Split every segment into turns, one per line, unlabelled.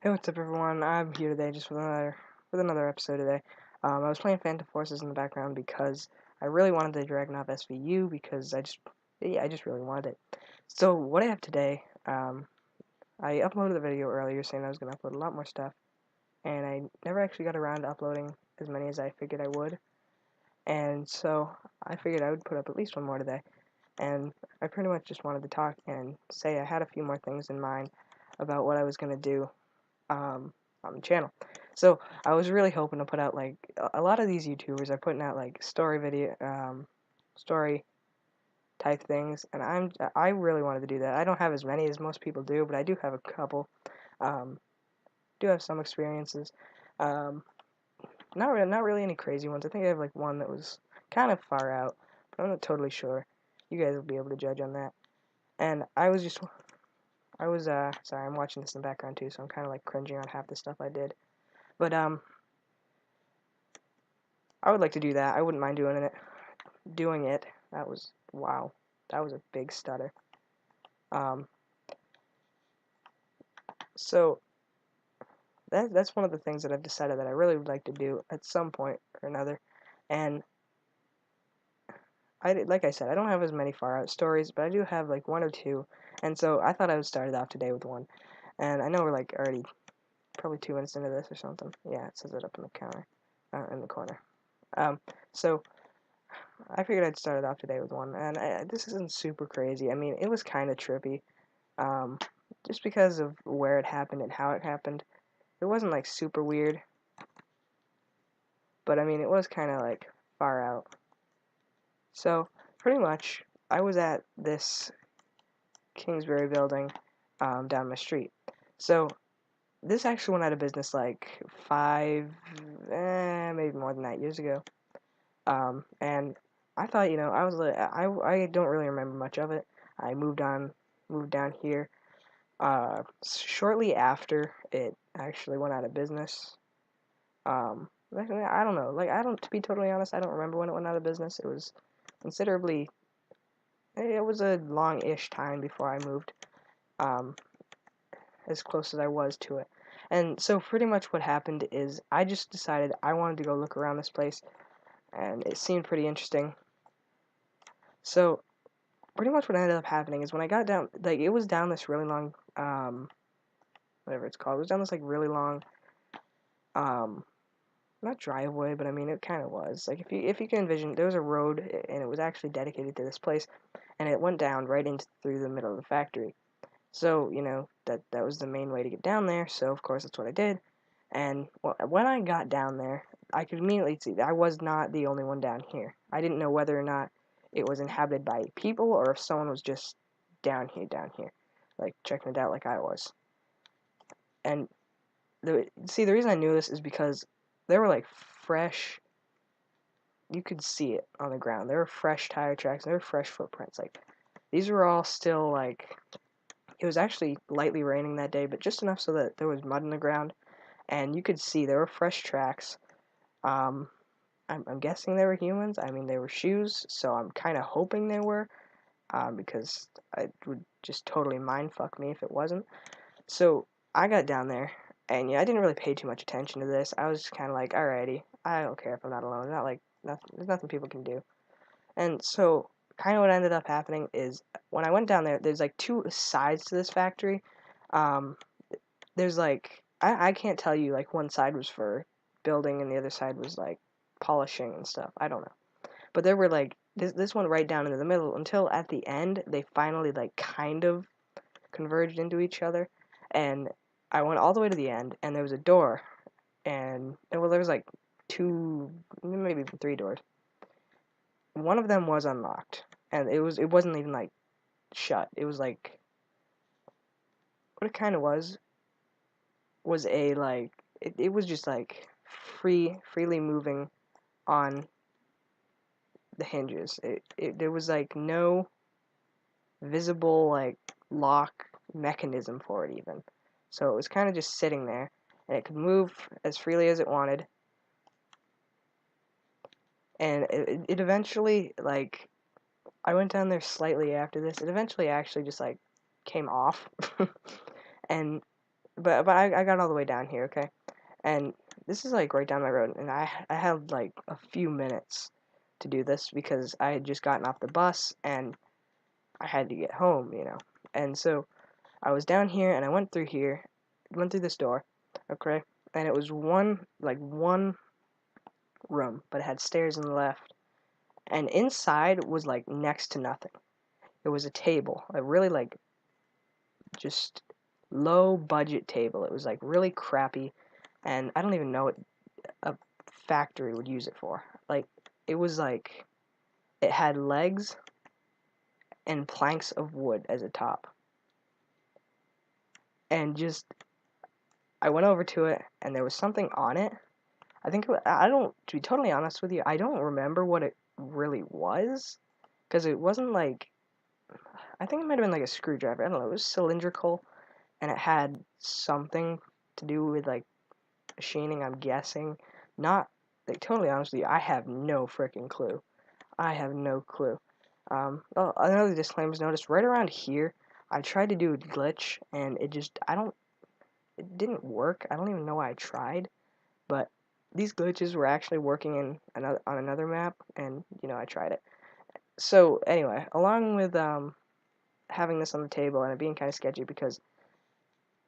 Hey, what's up, everyone? I'm here today just with another episode today. I was playing Phantom Forces in the background because I really wanted the Dragunov SVU because I just really wanted it. So what I have today, I uploaded a video earlier saying I was gonna upload a lot more stuff, and I never actually got around to uploading as many as I figured I would. And so I figured I would put up at least one more today. And I pretty much just wanted to talk and say I had a few more things in mind about what I was gonna do um, on the channel. So I was really hoping to put out like a lot of these YouTubers are putting out like story type things, and I really wanted to do that. I don't have as many as most people do, but I do have a couple. Um, do have some experiences. Um, not really any crazy ones. I think I have like one that was kind of far out, but I'm not totally sure. You guys will be able to judge on that. And I was sorry, I'm watching this in the background too, so I'm kind of like cringing on half the stuff I did. But I would like to do that. I wouldn't mind doing it. Doing it. That was wow. That was a big stutter. Um, so that's one of the things that I've decided that I really would like to do at some point or another. And like I said, I don't have as many far out stories, but I do have like one or two. And so I thought I would start it off today with one. And I know we're like already probably 2 minutes into this or something. Yeah, it says it up in the counter, in the corner. Um, so I figured I'd start it off today with one, and this isn't super crazy. I mean, it was kind of trippy, um, just because of where it happened and how it happened. It wasn't like super weird, but I mean, it was kind of like far out. So pretty much, I was at this Kingsbury building down my street. So this actually went out of business like maybe more than that years ago. And I thought, I was like, I don't really remember much of it. I moved down here shortly after it actually went out of business. I don't know. Like, to be totally honest, I don't remember when it went out of business. It was considerably, it was a long-ish time before I moved, um, as close as I was to it. And so pretty much what happened is I just decided I wanted to go look around this place, and it seemed pretty interesting. So pretty much what ended up happening is when I got down, like, it was down this really long, whatever it's called, it was down this, like, really long, um, not driveway, but I mean, it kind of was. Like, if you can envision, there was a road, and it was actually dedicated to this place, and it went down right into through the middle of the factory. So, that was the main way to get down there, so of course that's what I did. And when I got down there, I could immediately see that I was not the only one down here. I didn't know whether or not it was inhabited by people or if someone was just down here, like checking it out like I was. And the reason I knew this is because there were like fresh, you could see it on the ground. There were fresh tire tracks, there were fresh footprints. Like, these were all still like, it was actually lightly raining that day, but just enough so that there was mud on the ground, and you could see there were fresh tracks. Um, I'm guessing they were humans. I mean, they were shoes, so I'm kind of hoping they were, because it would just totally mindfuck me if it wasn't. So I got down there, and yeah, I didn't really pay too much attention to this. I was just kind of like, alrighty, I don't care if I'm not alone. Not like nothing, there's nothing people can do. And so, kind of what ended up happening is when I went down there, there's like two sides to this factory. Um, there's like I can't tell you like one side was for building and the other side was like polishing and stuff. I don't know. But there were like this one right down into the middle until at the end they finally like kind of converged into each other, and I went all the way to the end, and there was a door, and well, there was like two, maybe even three doors. One of them was unlocked, and it wasn't even like shut. It was like what it kind of was a like it was just like freely moving on the hinges. There was like no visible like lock mechanism for it even. So it was kind of just sitting there, and it could move as freely as it wanted. And it eventually, like, I went down there slightly after this. It eventually actually just like came off, and but I got all the way down here, okay? And this is like right down my road, and I had like a few minutes to do this because I had just gotten off the bus and I had to get home, you know. And so I was down here and I went through here, went through this door, okay? And it was one room, but it had stairs on the left. And inside was like next to nothing. It was a table, a really like just low budget table. It was like really crappy, and I don't even know what a factory would use it for. Like it was like it had legs and planks of wood as a top. And just I went over to it and there was something on it. I think I don't, to be totally honest with you, I don't remember what it really was because it wasn't like, I think it might have been like a screwdriver. I don't know. It was cylindrical and it had something to do with like machining, I'm guessing. Not like totally honest with you, I have no freaking clue. I have no clue. Oh, another disclaimer's notice right around here. I tried to do a glitch and it didn't work. I don't even know why I tried, but these glitches were actually working on another map, and you know I tried it. So anyway, along with having this on the table and it being kind of sketchy because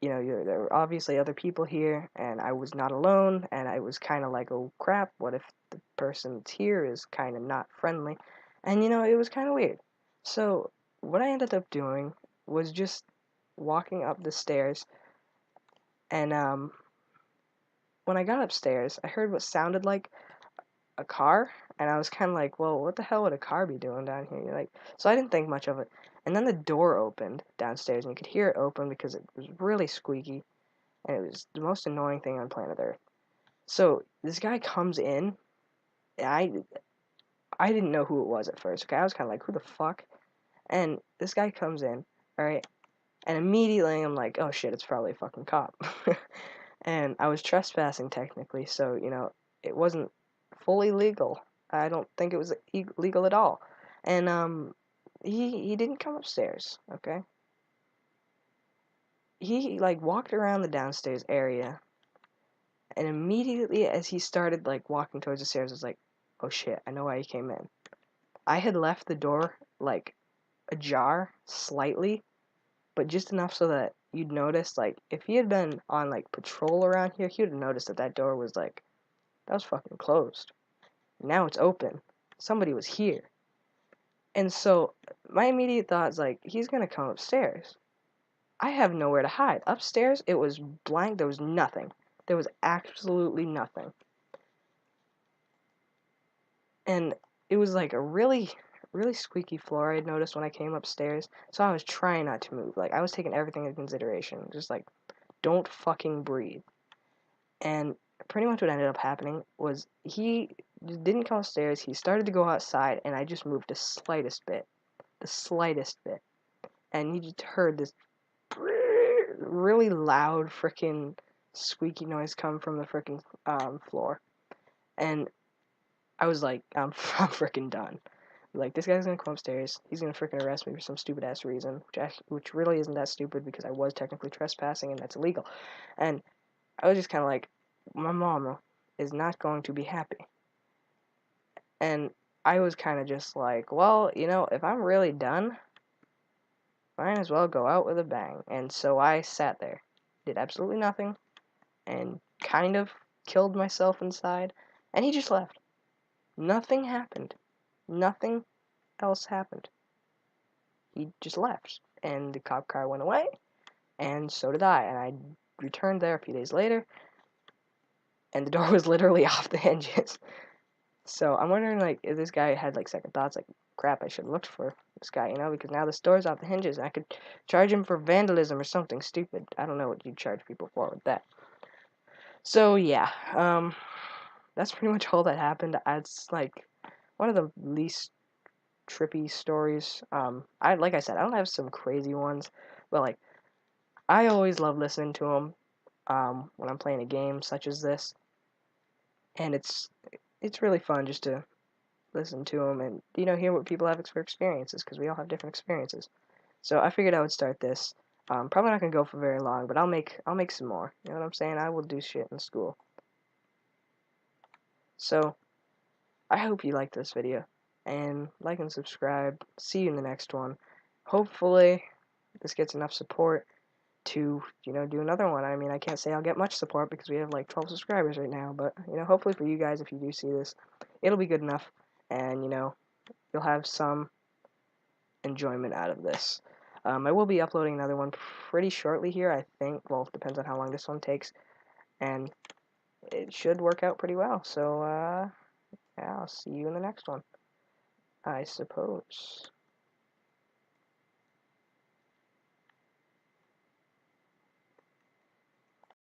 you know there were obviously other people here, and I was not alone, and I was kind of like, oh crap, what if the person that's here is kind of not friendly, and you know it was kind of weird. So what I ended up doing was just walking up the stairs, and when I got upstairs, I heard what sounded like a car, and I was kind of like, well, what the hell would a car be doing down here? Like, so I didn't think much of it. And then the door opened downstairs, and you could hear it open because it was really squeaky, and it was the most annoying thing on planet Earth. So this guy comes in, and I didn't know who it was at first. Okay, I was kind of like, who the fuck? And this guy comes in, all right, and immediately I'm like, oh shit, it's probably a fucking cop. And I was trespassing technically, so you know it wasn't fully legal. I don't think it was legal at all. And he didn't come upstairs. Okay, he like walked around the downstairs area, and immediately as he started like walking towards the stairs, I was like, oh shit, I know why he came in. I had left the door like ajar slightly, but just enough so that you'd notice, like, if he had been on like patrol around here, he would have noticed that that door was like that was fucking closed. Now it's open. Somebody was here. And so my immediate thought is like, he's gonna come upstairs. I have nowhere to hide. Upstairs, it was blank. There was nothing. There was absolutely nothing. And it was like a really squeaky floor I had noticed when I came upstairs. So I was trying not to move. Like, I was taking everything into consideration. Just like, don't fucking breathe. And pretty much what ended up happening was he didn't come upstairs. He started to go outside, and I just moved the slightest bit. The slightest bit. And you just heard this really loud freaking squeaky noise come from the freaking floor. And I was like, I'm freaking done. Like, this guy's gonna come upstairs. He's gonna freaking arrest me for some stupid ass reason, which really isn't that stupid because I was technically trespassing and that's illegal. And I was just kind of like, my mama is not going to be happy. And I was kind of just like, well, you know, if I'm really done, might as well go out with a bang. And so I sat there, did absolutely nothing, and kind of killed myself inside. And he just left. Nothing happened. Nothing else happened. He just left. And the cop car went away, and so did I. And I returned there a few days later, and the door was literally off the hinges. So I'm wondering, like, if this guy had, like, second thoughts, like, crap, I should have looked for this guy, you know, because now the store's off the hinges, and I could charge him for vandalism or something stupid. I don't know what you charge people for with that. So, yeah, that's pretty much all that happened. It's, like, one of the least trippy stories. Like I said, I don't have some crazy ones, but, like, I always love listening to them, when I'm playing a game such as this, and it's really fun just to listen to them and, you know, hear what people have for experiences, because we all have different experiences. So I figured I would start this. Probably not gonna go for very long, but I'll make some more. You know what I'm saying? I will do shit in school. So I hope you liked this video, and like and subscribe. See you in the next one. Hopefully this gets enough support to, do another one. I mean, I can't say I'll get much support because we have like 12 subscribers right now, but, hopefully for you guys, if you do see this, it'll be good enough, and, you'll have some enjoyment out of this. I will be uploading another one pretty shortly here, I think. Well, it depends on how long this one takes, and it should work out pretty well. So, yeah, I'll see you in the next one, I suppose.